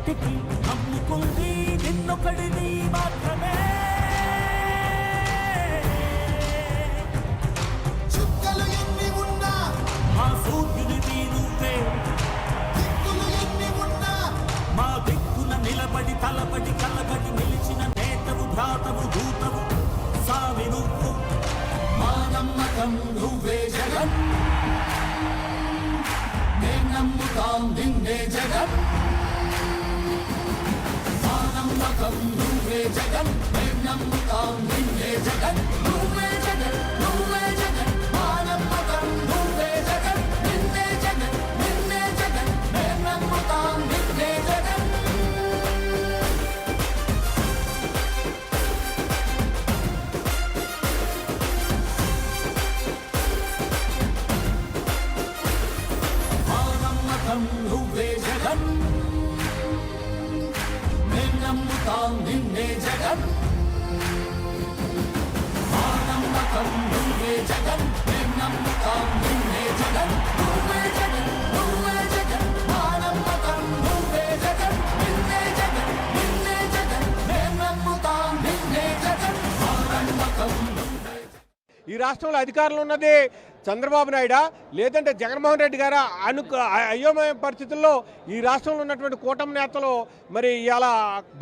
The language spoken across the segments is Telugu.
ఎప్పటికీ నమ్ముకుంది నిన్నొకడిని మాత్రమే. చుక్కలు ఎన్ని ఉన్నా మా సూర్యునివి నువ్వే, దిక్కులు ఎన్ని ఉన్నా మా దిక్కున నిలబడి తలబడి కలబడి నిలిచిన నేతవు భ్రాతవు దూతవు సామి నువ్వు. మా నమ్మకం నువ్వే జగన్, మేం నమ్ముతాం నిన్నే జగన్. మా నమ్మకం నువ్వే జగన్, మేం నమ్ముతాం నిన్నే జగన్. నువ్వే జగన్, నువ్వే జగన్, మా నమ్మకం నువ్వే జగన్. నిన్నే జగన్, నిన్నే జగన్, మేం నమ్ముతాం నిన్నే జగన్. నువ్వే జగన్, మేం నమ్ముతాం నిన్నే జగన్. మా నమ్మకం నువ్వే జగన్, మేం నమ్ముతాం నిన్నే జగన్. నువ్వే జగన్, నువ్వే జగన్, మా నమ్మకం నువ్వే జగన్. నిన్నే జగన్, నిన్నే జగన్, మేం నమ్ముతాం నిన్నే జగన్. మా నమ్మకం నువ్వే. ఈ రాష్ట్రంలో అధికారంలో ఉన్నది చంద్రబాబు నాయుడా లేదంటే జగన్మోహన్ రెడ్డి గారా అయోమయ పరిస్థితుల్లో ఈ రాష్ట్రంలో ఉన్నటువంటి కూటమి నేతలు మరి ఇలా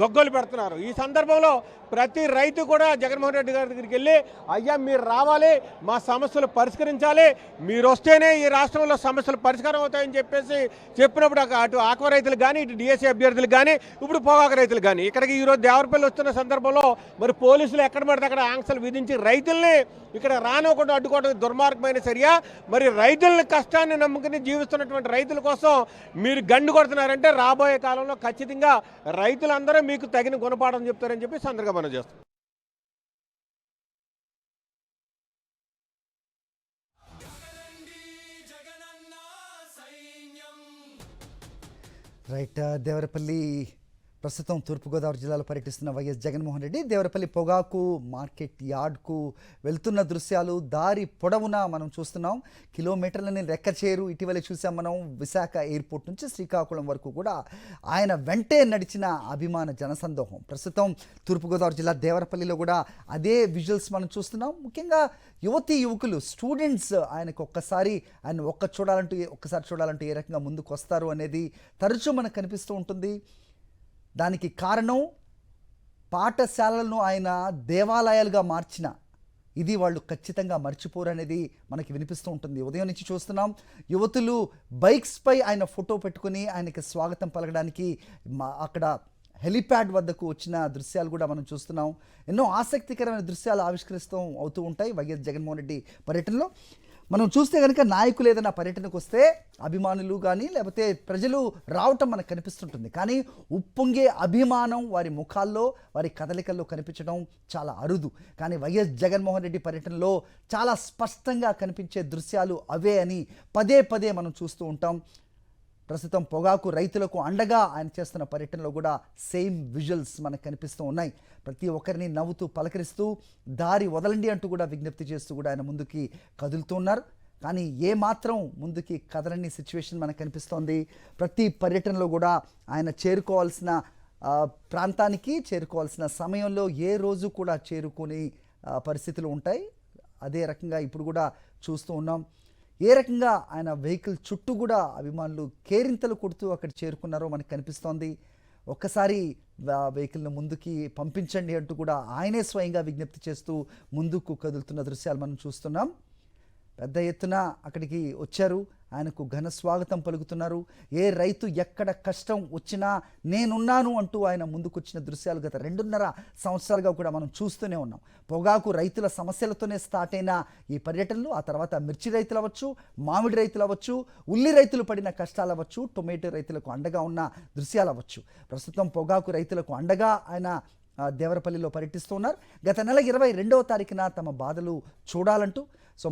గొగ్గోలు పెడుతున్నారు. ఈ సందర్భంలో ప్రతి రైతు కూడా జగన్మోహన్ రెడ్డి గారి దగ్గరికి వెళ్ళి అయ్యా మీరు రావాలి, మా సమస్యలు పరిష్కరించాలి, మీరు వస్తేనే ఈ రాష్ట్రంలో సమస్యలు పరిష్కారం అవుతాయని చెప్పేసి చెప్పినప్పుడు అటు ఆక్వా రైతులు కానీ ఇటు డిఎస్సీ అభ్యర్థులు కానీ ఇప్పుడు పొగాకు రైతులు కానీ ఇక్కడికి ఈరోజు దేవరపల్లి వస్తున్న సందర్భంలో మరి పోలీసులు ఎక్కడ పడితే అక్కడ ఆంక్షలు విధించి రైతుల్ని ఇక్కడ రానివ్వకుండా అడ్డుకోవడం దుర్మార్గమైన చర్య. మరి రైతుల కష్టాన్ని నమ్ముకుని జీవిస్తున్నటువంటి రైతుల కోసం మీరు గండు కొడుతున్నారంటే రాబోయే కాలంలో ఖచ్చితంగా రైతులందరూ మీకు తగిన గుణపాఠం చెప్తారని చెప్పి సందర్భంగా మనం చేస్తాం. రైట్, దేవరపల్లి ప్రస్తుతం తూర్పుగోదావరి జిల్లాలో పర్యటిస్తున్న వైఎస్ జగన్మోహన్ రెడ్డి దేవరపల్లి పొగాకు మార్కెట్ యార్డ్కు వెళ్తున్న దృశ్యాలు దారి పొడవునా మనం చూస్తున్నాం. కిలోమీటర్లని లెక్కచేరు. ఇటీవలే చూసాం మనం విశాఖ ఎయిర్పోర్ట్ నుంచి శ్రీకాకుళం వరకు కూడా ఆయన వెంటే నడిచిన అభిమాన జనసందోహం. ప్రస్తుతం తూర్పుగోదావరి జిల్లా దేవరపల్లిలో కూడా అదే విజువల్స్ మనం చూస్తున్నాం. ముఖ్యంగా యువతీ యువకులు స్టూడెంట్స్ ఆయనకు ఒక్కసారి చూడాలంటూ ఏ రకంగా ముందుకు వస్తారు అనేది తరచూ మనకు కనిపిస్తూ ఉంటుంది. దానికి కారణం పాఠశాలలను ఆయన దేవాలయాలుగా మార్చిన ఇది వాళ్ళు ఖచ్చితంగా మర్చిపోరు అనేది మనకి వినిపిస్తూ ఉంటుంది. ఉదయం నుంచి చూస్తున్నాం యువతులు బైక్స్పై ఆయన ఫోటో పెట్టుకుని ఆయనకి స్వాగతం పలకడానికి అక్కడ హెలిప్యాడ్ వద్దకు వచ్చిన దృశ్యాలు కూడా మనం చూస్తున్నాం. ఎన్నో ఆసక్తికరమైన దృశ్యాలు అవుతూ ఉంటాయి వైఎస్ జగన్మోహన్ రెడ్డి పర్యటనలో. మనం చూస్తే కనుక నాయకులు ఏదైనా పర్యటనకు వస్తే అభిమానులు కానీ లేకపోతే ప్రజలు రావటం మనకు కనిపిస్తుంటుంది. కానీ ఉప్పొంగే అభిమానం వారి ముఖాల్లో వారి కదలికల్లో కనిపించడం చాలా అరుదు. కానీ వైఎస్ జగన్మోహన్ రెడ్డి పర్యటనలో చాలా స్పష్టంగా కనిపించే దృశ్యాలు అవే అని పదే పదే మనం చూస్తూ ఉంటాం. ప్రస్తుతం పొగాకు రైతులకు అండగా ఆయన చేస్తున్న పర్యటనలో కూడా సేమ్ విజువల్స్ మనకు కనిపిస్తూ ఉన్నాయి. ప్రతి ఒక్కరిని నవ్వుతూ పలకరిస్తూ దారి వదలండి అంటూ కూడా విజ్ఞప్తి చేస్తూ కూడా ఆయన ముందుకి కదులుతూ ఉన్నారు. కానీ ఏమాత్రం ముందుకి కదలని సిచ్యువేషన్ మనకు కనిపిస్తోంది. ప్రతి పర్యటనలో కూడా ఆయన చేరుకోవాల్సిన ప్రాంతానికి చేరుకోవాల్సిన సమయంలో ఏ రోజు కూడా చేరుకునే పరిస్థితులు ఉంటాయి. అదే రకంగా ఇప్పుడు కూడా చూస్తూ ఉన్నాం. ఏ రకంగా ఆయన వెహికల్ చుట్టూ కూడా అభిమానులు కేరింతలు కొడుతూ అక్కడ చేరుకున్నారో మనకు కనిపిస్తోంది. ఒక్కసారి వెహికల్ను ముందుకి పంపించండి అంటూ కూడా ఆయనే స్వయంగా విజ్ఞప్తి చేస్తూ ముందుకు కదులుతున్న దృశ్యాలు మనం చూస్తున్నాం. పెద్ద ఎత్తున అక్కడికి వచ్చారు, ఆయనకు ఘన స్వాగతం పలుకుతున్నారు. ఏ రైతు ఎక్కడ కష్టం వచ్చినా నేనున్నాను అంటూ ఆయన ముందుకొచ్చిన దృశ్యాలు గత 2.5 సంవత్సరాలుగా కూడా మనం చూస్తూనే ఉన్నాం. పొగాకు రైతుల సమస్యలతోనే స్టార్ట్ అయిన ఈ పర్యటనలు ఆ తర్వాత మిర్చి రైతులు అవ్వచ్చు, మామిడి రైతులు అవ్వచ్చు, ఉల్లి రైతులు పడిన కష్టాలు అవ్వచ్చు, టొమాటో రైతులకు అండగా ఉన్న దృశ్యాలు అవ్వచ్చు. ప్రస్తుతం పొగాకు రైతులకు అండగా ఆయన దేవరపల్లిలో పర్యటిస్తూ ఉన్నారు. గత నెల 22వ తారీఖున తమ బాధలు చూడాలంటూ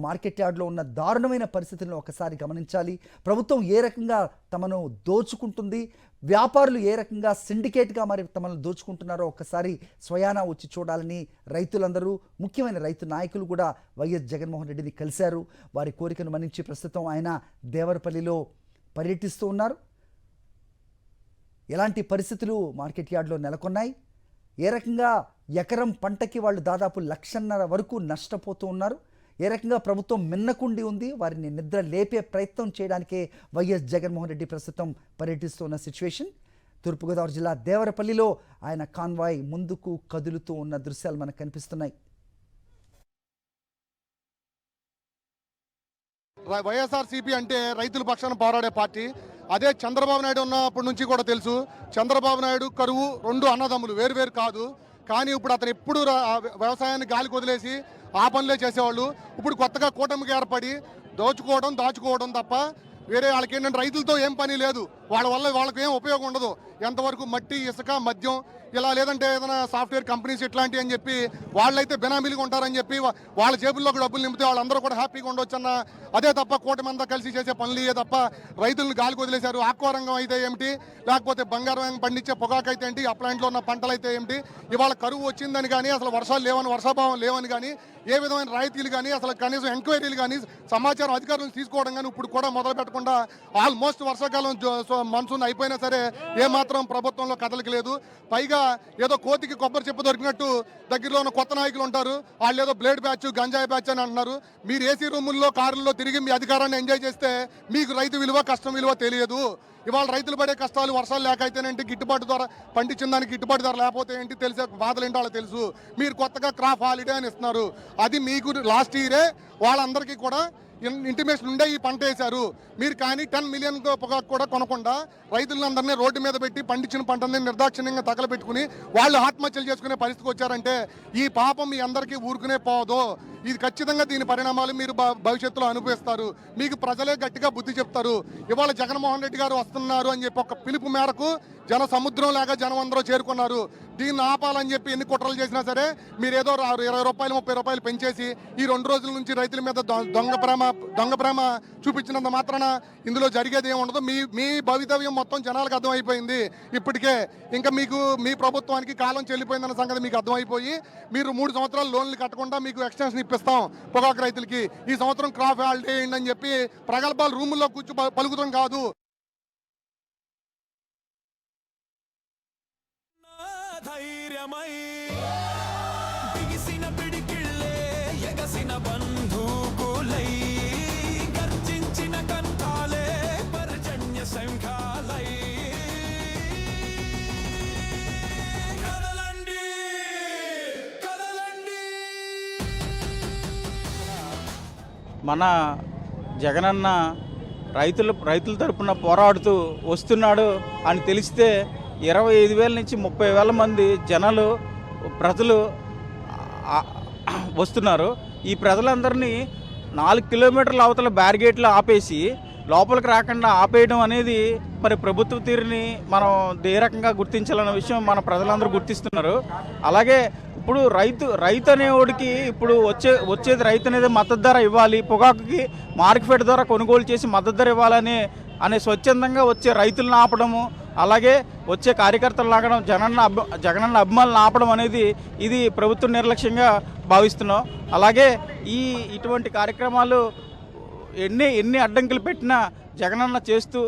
మార్కెట్ యార్డ్లో ఉన్న దారుణమైన పరిస్థితులను ఒకసారి గమనించాలి. ప్రభుత్వం ఏ రకంగా తమను దోచుకుంటుంది, వ్యాపారులు ఏ రకంగా సిండికేట్గా మరి తమను దోచుకుంటున్నారో ఒకసారి స్వయానా వచ్చి చూడాలని రైతులందరూ, ముఖ్యమైన రైతు నాయకులు కూడా వైఎస్ జగన్మోహన్ రెడ్డిని కలిశారు. వారి కోరికను మన్నించి ప్రస్తుతం ఆయన దేవరపల్లిలో పర్యటిస్తూ ఉన్నారు. ఎలాంటి పరిస్థితులు మార్కెట్ యార్డ్లో నెలకొన్నాయి, ఏ రకంగా ఎకరం పంటకి వాళ్ళు దాదాపు 1.5 లక్షల వరకు నష్టపోతూ ఉన్నారు, ఏ రకంగా ప్రభుత్వం మిన్నకుండి ఉంది, వారిని నిద్ర లేపే ప్రయత్నం చేయడానికే వైఎస్ జగన్మోహన్ రెడ్డి ప్రస్తుతం పర్యటిస్తున్న సిచ్యువేషన్. తూర్పుగోదావరి జిల్లా దేవరపల్లిలో ఆయన కాన్వాయ్ ముందుకు కదులుతూ ఉన్న దృశ్యాలు మనకు కనిపిస్తున్నాయి. వైఎస్ఆర్సీపీ అంటే రైతుల పక్షాన పోరాడే పార్టీ. అదే చంద్రబాబు నాయుడు ఉన్నప్పటి నుంచి కూడా తెలుసు, చంద్రబాబు నాయుడు కరువు రెండు అన్నదమ్ములు, వేరు కాదు. కానీ ఇప్పుడు అతను ఎప్పుడు వ్యవసాయాన్ని గాలికి వదిలేసి ఆ పనులే చేసేవాళ్ళు. ఇప్పుడు కొత్తగా కూటమికి ఏర్పడి దాచుకోవడం తప్ప వేరే వాళ్ళకి ఏంటంటే రైతులతో ఏం పని లేదు. వాళ్ళ వల్ల వాళ్ళకి ఏం ఉపయోగం ఉండదు. ఎంతవరకు మట్టి, ఇసుక, మద్యం, ఇలా లేదంటే ఏదైనా సాఫ్ట్వేర్ కంపెనీస్ ఇట్లాంటివి అని చెప్పి వాళ్ళైతే బినామీలుగా ఉంటారని చెప్పి వాళ్ళ జేబుల్లోకి డబ్బులు నింపితే వాళ్ళందరూ కూడా హ్యాపీగా ఉండొచ్చు అన్న అదే తప్ప కూటమి అంతా కలిసి చేసే పనులు ఇవే తప్ప రైతులను గాలికి వదిలేశారు. ఆక్వారంగం అయితే ఏమిటి, లేకపోతే బంగారం పండించే పొగాకు అయితే ఏంటి, ఆ ప్లాంట్లో ఉన్న పంటలు అయితే ఏమిటి, ఇవాళ కరువు వచ్చిందని కానీ అసలు వర్షాలు లేవని, వర్షాభావం లేవని కానీ ఏ విధమైన రాయితీలు కానీ అసలు కనీసం ఎంక్వైరీలు కానీ సమాచారం అధికారులను తీసుకోవడం కానీ ఇప్పుడు కూడా మొదలు పెట్టకుండా ఆల్మోస్ట్ వర్షాకాలం మాన్సూన్ అయిపోయినా సరే ఏమాత్రం ప్రభుత్వంలో కదలిక లేదు. పైగా ఏదో కోతికి కొబ్బరి చెప్పు దొరికినట్టు దగ్గరలో ఉన్న కొత్త నాయకులు ఉంటారు, వాళ్ళు ఏదో బ్లేడ్ బ్యాచ్, గంజాయి బ్యాచ్ అని అంటున్నారు. మీరు ఏసీ రూముల్లో, కారుల్లో తిరిగి మీ అధికారాన్ని ఎంజాయ్ చేస్తే మీకు రైతు విలువ, కష్టం విలువ తెలియదు. ఇవాళ రైతులు పడే కష్టాలు వర్షాలు లేక అయితేనేంటి, గిట్టుబాటు ధర పండించిన దానికి గిట్టుబాటు ధర లేకపోతే ఏంటి తెలిసే బాధలు ఏంటో వాళ్ళకి తెలుసు. మీరు కొత్తగా క్రాప్ హాలిడే అని ఇస్తున్నారు. అది మీకు లాస్ట్ ఇయరే వాళ్ళందరికీ కూడా ఇంటిమేషన్ ఉండే ఈ పంట వేశారు మీరు. కానీ 10 మిలియన్ పొగాకు కూడా కొనకుండా రైతులందరినీ రోడ్డు మీద పెట్టి పండించిన పంటని నిర్దాక్షిణ్యంగా తగలబెట్టుకుని వాళ్ళు ఆత్మహత్యలు చేసుకునే పరిస్థితికి వచ్చారంటే ఈ పాపం మీ అందరికీ ఊరుకునే పోదు. ఇది ఖచ్చితంగా దీని పరిణామాలు మీరు భవిష్యత్తులో అనుభవిస్తారు. మీకు ప్రజలే గట్టిగా బుద్ధి చెప్తారు. ఇవాళ జగన్మోహన్ రెడ్డి గారు వస్తున్నారు అని చెప్పి ఒక పిలుపు మేరకు జన సముద్రం లాగా జనం అందరూ చేరుకున్నారు. దీన్ని ఆపాలని చెప్పి ఎన్ని కుట్రలు చేసినా సరే మీరు ఏదో 20 రూపాయలు 30 రూపాయలు పెంచేసి ఈ 2 రోజుల నుంచి రైతుల మీద దొంగ ప్రేమ చూపించినంత మాత్రాన ఇందులో జరిగేది ఏమి ఉండదు. మీ భవితవ్యం మొత్తం జనాలకు అర్థమైపోయింది ఇప్పటికే. ఇంకా మీకు మీ ప్రభుత్వానికి కాలం చెల్లిపోయిందన్న సంగతి మీకు అర్థమైపోయి మీరు 3 సంవత్సరాలు లోన్లు కట్టకుండా మీకు ఎక్స్టెన్షన్ ఇప్పిస్తాం పొగాకు రైతులకి, ఈ సంవత్సరం క్రాప్ హాలిడే వేయండి అని చెప్పి ప్రగల్భాలు రూముల్లో కూర్చు పలుకుతాం కాదు. ధైర్యమై బిగిసిన పిడికిళ్ళే ఎగసిన బంధూకులై గర్జించిన కంఠాలే పర్జన్య సంఖ్యాలై కదలండి కదలండి. మన జగనన్న రైతుల తరపున పోరాడుతూ వస్తున్నాడు అని తెలిస్తే 25,000 నుంచి 30,000 మంది ప్రజలు వస్తున్నారు. ఈ ప్రజలందరినీ 4 కిలోమీటర్ల అవతల బ్యారిగేట్లు ఆపేసి లోపలికి రాకుండా ఆపేయడం అనేది మరి ప్రభుత్వ తీరుని మనం ఏ రకంగా గుర్తించాలన్న విషయం మన ప్రజలందరూ గుర్తిస్తున్నారు. అలాగే ఇప్పుడు రైతు అనేవాడికి ఇప్పుడు వచ్చేది రైతు అనేది మద్దతు ధర ఇవ్వాలి, పొగాకుకి మార్కెట్ ద్వారా కొనుగోలు చేసి మద్దతు ధర ఇవ్వాలని స్వచ్ఛందంగా వచ్చే రైతులను ఆపడము, అలాగే వచ్చే కార్యకర్తలు లాగడం, జగనన్న అభిమానులను ఆపడం అనేది ఇది ప్రభుత్వం నిర్లక్ష్యంగా భావిస్తున్నాం. అలాగే ఇటువంటి కార్యక్రమాలు ఎన్ని అడ్డంకులు పెట్టినా జగనన్న చేస్తూ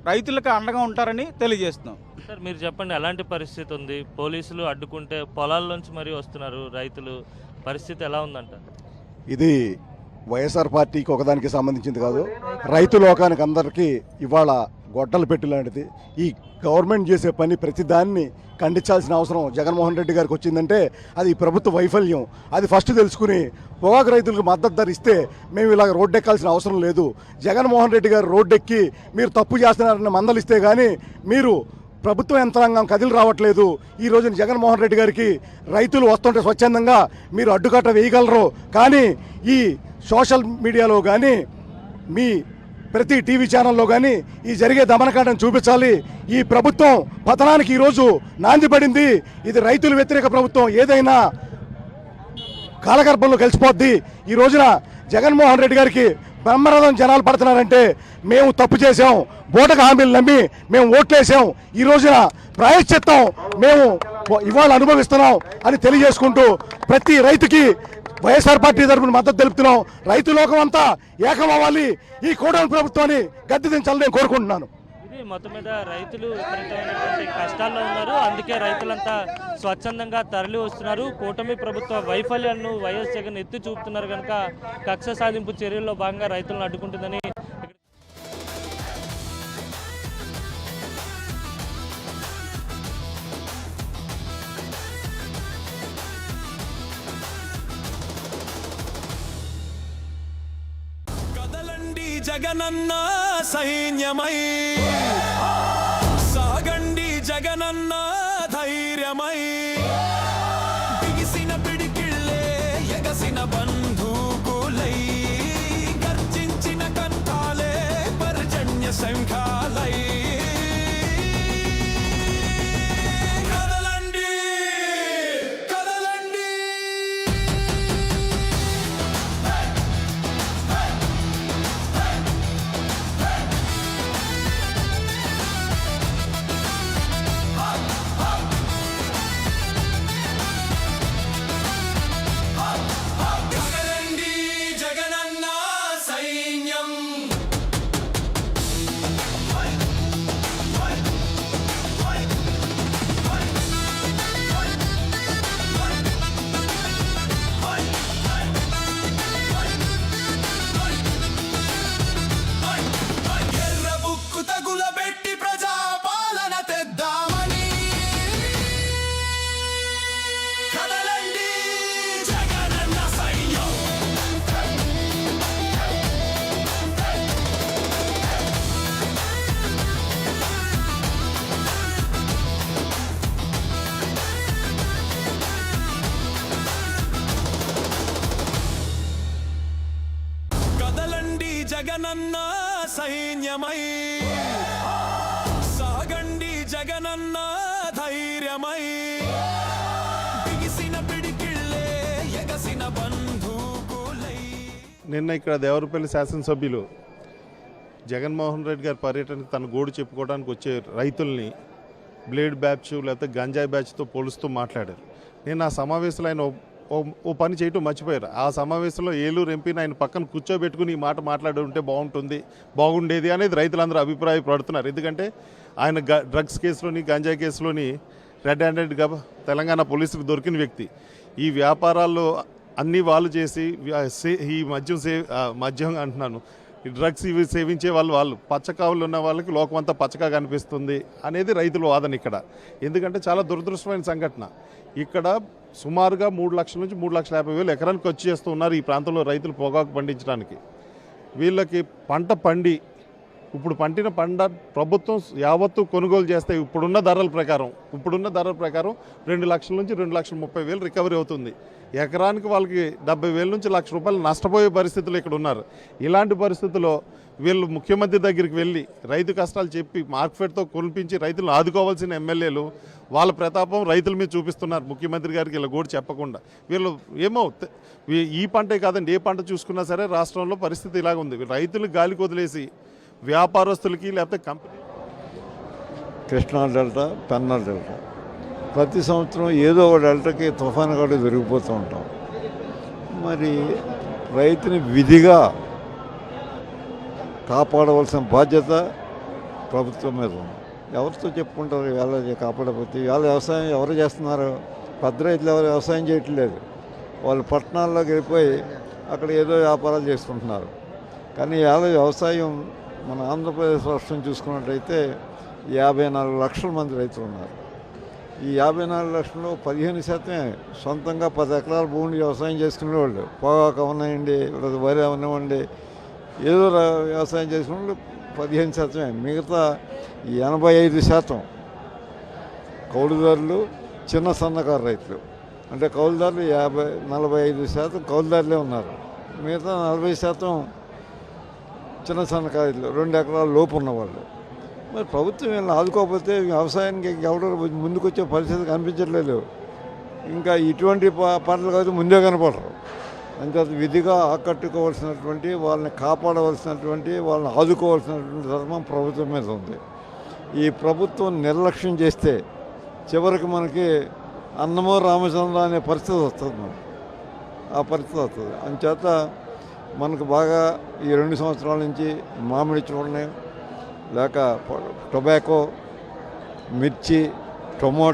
రైతులకు అండగా ఉంటారని తెలియజేస్తున్నాం. సార్ మీరు చెప్పండి, ఎలాంటి పరిస్థితి ఉంది? పోలీసులు అడ్డుకుంటే పొలాల్లోంచి మరీ వస్తున్నారు రైతులు, పరిస్థితి ఎలా ఉందంట? ఇది వైఎస్ఆర్ పార్టీకి ఒకదానికి సంబంధించింది కాదు, రైతు లోకానికి అందరికీ ఇవాళ గొడ్డలు పెట్టి లాంటిది. ఈ గవర్నమెంట్ చేసే పని ప్రతిదాన్ని ఖండించాల్సిన అవసరం జగన్మోహన్ రెడ్డి గారికి వచ్చిందంటే అది ప్రభుత్వ వైఫల్యం. అది ఫస్ట్ తెలుసుకుని పొగాకు రైతులకు మద్దతు ధర ఇస్తే మేము ఇలాగ రోడ్డెక్కాల్సిన అవసరం లేదు. జగన్మోహన్ రెడ్డి గారు రోడ్డెక్కి మీరు తప్పు చేస్తున్నారని మందలిస్తే కానీ మీరు ప్రభుత్వ యంత్రాంగం కదిలి రావట్లేదు. ఈ రోజున జగన్మోహన్ రెడ్డి గారికి రైతులు వస్తుంటే స్వచ్ఛందంగా మీరు అడ్డుకట్ట వేయగలరు. కానీ ఈ సోషల్ మీడియాలో కానీ మీ ప్రతి టీవీ ఛానల్లో కానీ ఈ జరిగే దమనకాండను చూపించాలి. ఈ ప్రభుత్వం పతనానికి ఈరోజు నాంది పడింది. ఇది రైతుల వ్యతిరేక ప్రభుత్వం. ఏదైనా కాలగర్భంలో కలిసిపోద్ది. ఈ రోజున జగన్మోహన్ రెడ్డి గారికి బ్రహ్మరథం జనాలు పడుతున్నారంటే మేము తప్పు చేసాం, బోటకు హామీలు నమ్మి మేము ఓట్లేసాం. ఈ రోజున ప్రాయశ్చిత్తం మేము ఇవాళ అనుభవిస్తున్నాం అని తెలియజేసుకుంటూ ప్రతి రైతుకి వైఎస్ఆర్ పార్టీ తరఫున మద్దతు తెలుపుతున్నాం. రైతు లోకం అంతా ఏకమవ్వాలి, ఈ కూటమి ప్రభుత్వాన్ని గద్దె దించాలని నేను కోరుకుంటున్నాను. ఇది మొత్తం మీద రైతులు విపరీతమైనటువంటి కష్టాల్లో ఉన్నారు. అందుకే రైతులంతా స్వచ్ఛందంగా తరలి వస్తున్నారు. కూటమి ప్రభుత్వ వైఫల్యాలను వైఎస్ జగన్ ఎత్తి చూపుతున్నారు కనుక కక్ష సాధింపు చర్యల్లో భాగంగా రైతులను అడ్డుకుంటుందని జగనన్న సైన్యమై సాగండి జగనన్న ధైర్యమై బిగిసిన పిడికిళ్ళే ఎగసిన బంధూకులై గర్జించిన కంఠాలే పర్జన్య శంఖాలై కదలండి కదలండి జగనన్న సైన్యమై సాగండి జగనన్న ధైర్యమై బిగిసిన పిడికిళ్ళే ఎగసిన బంధూకులై. నిన్న ఇక్కడ దేవరపల్లి శాసనసభ్యులు జగన్మోహన్ రెడ్డి గారి పర్యటనకు తన గోడు చెప్పుకోవడానికి వచ్చే రైతుల్ని బ్లేడ్ బ్యాచ్ లేకపోతే గంజాయి బ్యాచ్తో పోలుస్తూ మాట్లాడారు. నేను ఆ సమావేశంలో ఆయన ఓ పని చేయటం మర్చిపోయారు. ఆ సమావేశంలో ఏలూరు ఎంపీని ఆయన పక్కన కూర్చోబెట్టుకుని ఈ మాట మాట్లాడి ఉంటే బాగుండేది అనేది రైతులందరూ అభిప్రాయపడుతున్నారు. ఎందుకంటే ఆయన డ్రగ్స్ కేసులోని గంజాయి కేసులోని రెడ్ హ్యాండెడ్గా తెలంగాణ పోలీసులకు దొరికిన వ్యక్తి. ఈ వ్యాపారాల్లో అన్నీ వాళ్ళు చేసి ఈ మద్యం అంటున్నాను, ఈ డ్రగ్స్ ఇవి సేవించే వాళ్ళు పచ్చకావులు ఉన్న వాళ్ళకి లోకమంతా పచ్చగా కనిపిస్తుంది అనేది రైతుల వాదన ఇక్కడ. ఎందుకంటే చాలా దురదృష్టమైన సంఘటన. ఇక్కడ సుమారుగా 3 లక్షల నుంచి 3,50,000 ఎకరానికి వచ్చి చేస్తున్నారు ఈ ప్రాంతంలో రైతులు పొగాకు పండించడానికి. వీళ్ళకి పంట పండి ఇప్పుడు పండిన పంట ప్రభుత్వం యావత్తు కొనుగోలు చేస్తే ఇప్పుడున్న ధరల ప్రకారం 2 లక్షల నుంచి 2,30,000 రికవరీ అవుతుంది. ఎకరానికి వాళ్ళకి 70,000 నుంచి ₹1,00,000 నష్టపోయే పరిస్థితులు ఇక్కడ ఉన్నారు. ఇలాంటి పరిస్థితుల్లో వీళ్ళు ముఖ్యమంత్రి దగ్గరికి వెళ్ళి రైతు కష్టాలు చెప్పి మార్కెట్తో కొనిపించి రైతులను ఆదుకోవాల్సిన ఎమ్మెల్యేలు వాళ్ళ ప్రతాపం రైతుల మీద చూపిస్తున్నారు. ముఖ్యమంత్రి గారికి ఇలా కూడా చెప్పకుండా వీళ్ళు ఏమో ఈ పంటే కాదండి ఏ పంట చూసుకున్నా సరే రాష్ట్రంలో పరిస్థితి ఇలాగ ఉంది. రైతులకు గాలికి వదిలేసి వ్యాపారస్తులకి లేకపోతే company Krishna delta, Penna delta ప్రతి సంవత్సరం ఏదో ఒక డెల్టాకి తుఫాను కూడా దొరికిపోతూ ఉంటాం. మరి రైతుని విధిగా కాపాడవలసిన బాధ్యత ప్రభుత్వం మీద ఉంది. ఎవరితో చెప్పుకుంటారు ఇవాళ కాపాడకపోతే? ఇవాళ వ్యవసాయం ఎవరు చేస్తున్నారు? పెద్ద రైతులు ఎవరు వ్యవసాయం చేయట్లేదు. వాళ్ళు పట్టణాల్లోకి వెళ్ళిపోయి అక్కడ ఏదో వ్యాపారాలు చేసుకుంటున్నారు. కానీ ఇవాళ వ్యవసాయం మన ఆంధ్రప్రదేశ్ రాష్ట్రం చూసుకున్నట్టయితే 54 లక్షల మంది రైతులు ఉన్నారు. ఈ 54 లక్షల్లో 15% సొంతంగా 10 ఎకరాల భూమిని వ్యవసాయం చేసుకునేవాళ్ళు. పొగాకు అవనివ్వండి, వరి అవనివ్వండి, ఏదో వ్యవసాయం చేసుకునే వాళ్ళు 15%. మిగతా 85% కౌలుదారులు, చిన్న సన్నకారు రైతులు. అంటే కౌలుదారులు 45% కౌలుదారులే ఉన్నారు. మిగతా 40% చిన్న సన్నకారులు, 2 ఎకరాల లోపు ఉన్నవాళ్ళు. మరి ప్రభుత్వం వీళ్ళని ఆదుకోకపోతే వ్యవసాయానికి ఎవరు ముందుకొచ్చే పరిస్థితి కనిపించట్లేదు. ఇంకా ఇటువంటి పంటలు కాదు ముందే కనపడరు. అంతే విధిగా ఆకట్టుకోవాల్సినటువంటి, వాళ్ళని కాపాడవలసినటువంటి, వాళ్ళని ఆదుకోవాల్సినటువంటి ధర్మం ప్రభుత్వం మీద ఉంది. ఈ ప్రభుత్వం నిర్లక్ష్యం చేస్తే చివరికి మనకి అన్నమో రామచంద్ర అనే పరిస్థితి వస్తుంది. ఆ పరిస్థితి వస్తుంది. అందుచేత మనకు బాగా ఈ 2 సంవత్సరాల నుంచి మామిడి చూడండి, లేక టొబాకో, మిర్చి, టొమాటో